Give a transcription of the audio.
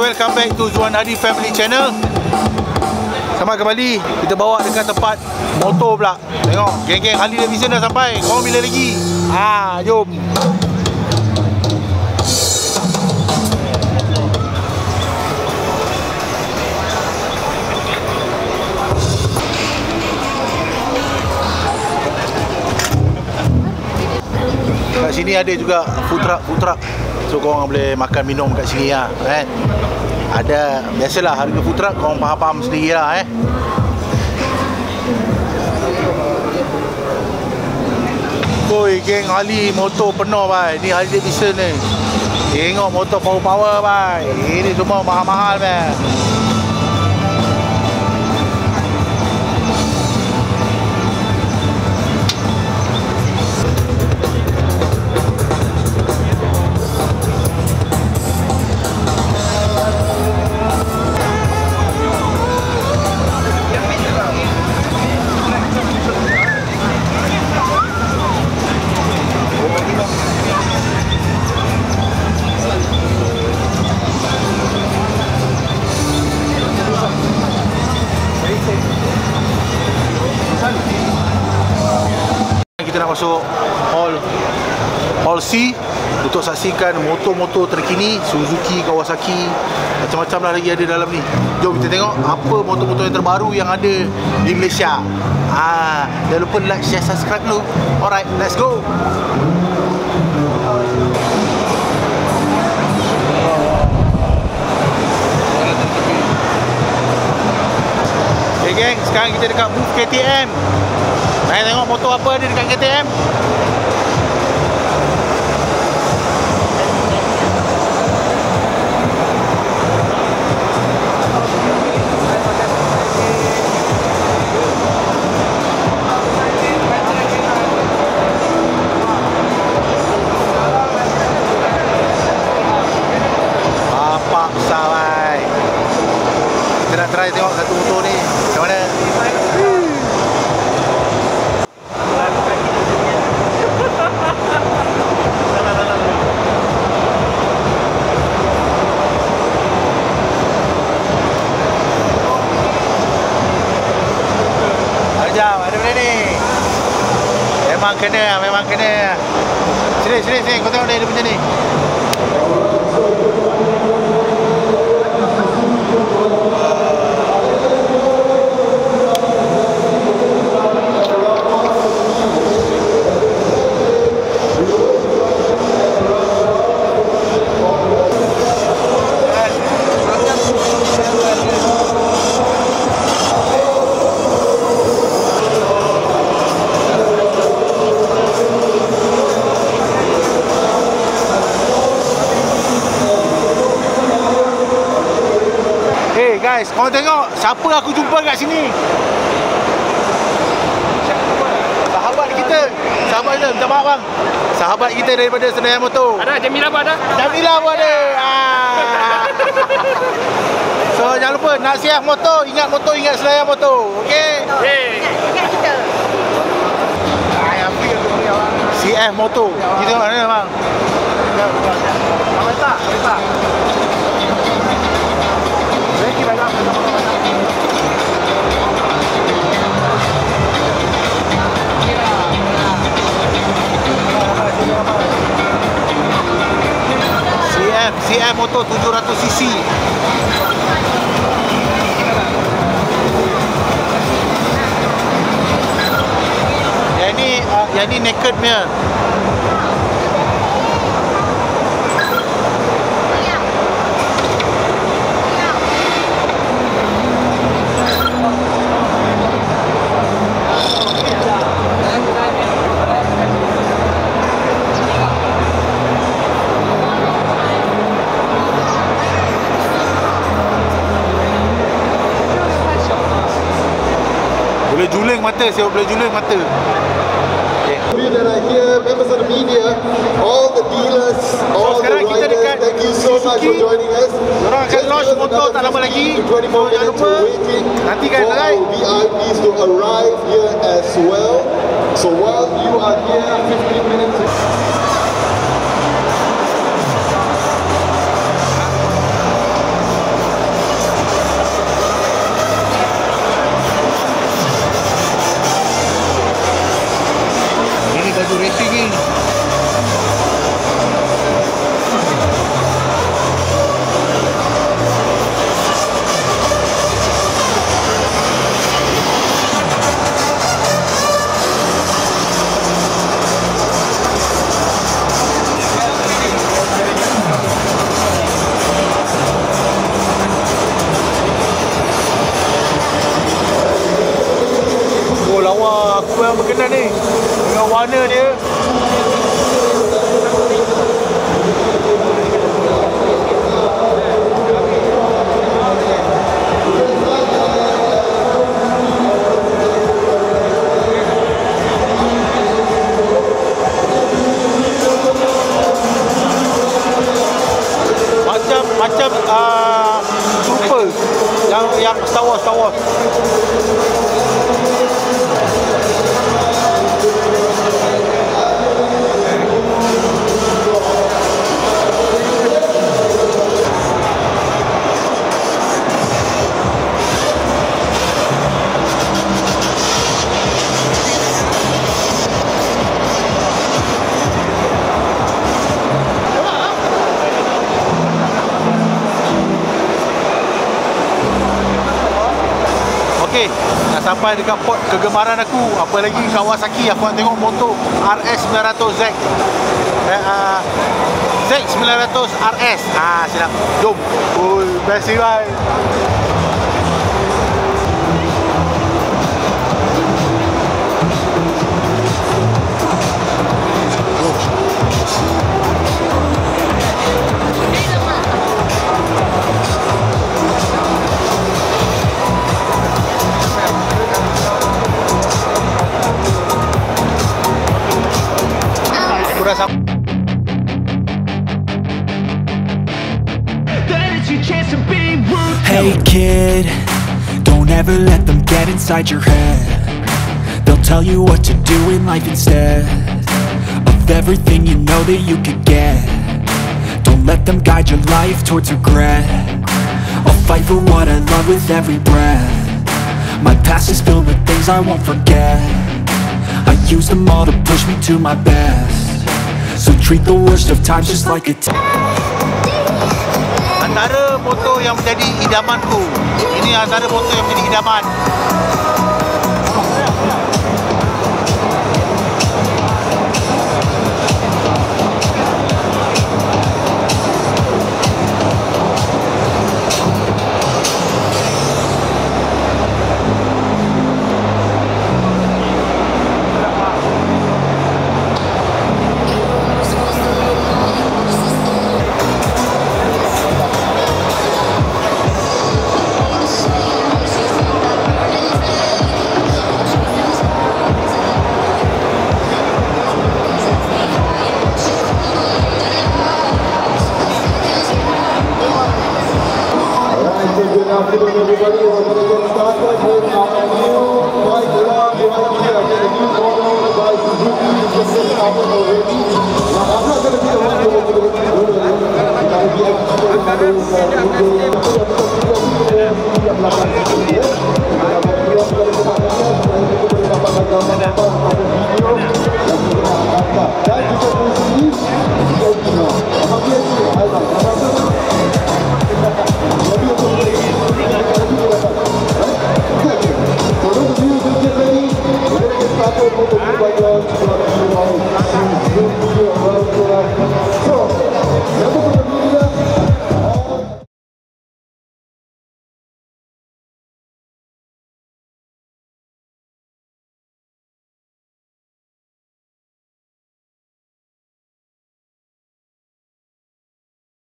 welcome back to Zuanhardie Family Channel. Selamat kembali. Kita bawa dekat tempat motor pula. Tengok, geng-geng Harley Davidson dah sampai. Korang bila lagi? Jom. Kat sini ada juga food truck. So korang boleh makan minum kat sini lah, kan. Ada, biasalah harga food truck korang faham sendiri lah, Oi, geng Harley motor penuh, bai. Ni Harley Davidson ni. Tengok motor power, bai. Ini semua mahal-mahal, bai. Kita nak masuk Hall C untuk saksikan motor-motor terkini, Suzuki, Kawasaki, macam-macam lah lagi ada dalam ni. Jom kita tengok apa motor-motor yang terbaru yang ada di Malaysia. Jangan lupa like, share, subscribe dulu. Alright, let's go. Okay geng, sekarang kita dekat booth KTM. Mari tengok motor apa ada dekat KTM. Bapak besar. Kita nak try tengok satu motor ni macam mana. Ada benda ni. Memang kena. Sini. Kau tengok dia punya ni. Guys, korang tengok siapa aku jumpa kat sini. Sahabat kita, minta maaf bang. Sahabat kita daripada Senayan Motor. Ada, Jamila pun ada. Jamila pun ada. So jangan lupa nak siap motor, ingat Senayan Motor. Okey. Ingat kita. CF Motor. Kita tengok mana bang? Apa? CF motor 700cc. Yang ni naked punya. Boleh juling mata, siapa boleh juling mata. You that are here, members of the media, all the dealers, all the riders, thank you so much for joining us. Orang akan launch motor tak lama lagi. Jangan lupa nantikan guys. VIPs to arrive here as well. So while you are here, 15 minutes. motor racing ni. Oh, lawa aku yang berkenan ni dengan warna dia. Macam Trooper yang Star Wars. Okey, dah sampai dekat port kegemaran aku. Apa lagi Kawasaki, aku nak tengok motor RS900Z. Z900 RS. Silap. Jom. Oi, best ride. Hey kid, don't ever let them get inside your head. They'll tell you what to do in life instead of everything you know that you could get. Don't let them guide your life towards regret. I'll fight for what I love with every breath. My past is filled with things I won't forget. I use them all to push me to my best. So treat the worst of times just like a Antara motor yang menjadi idamanku. Ini antara motor yang menjadi idaman. Good afternoon, everybody.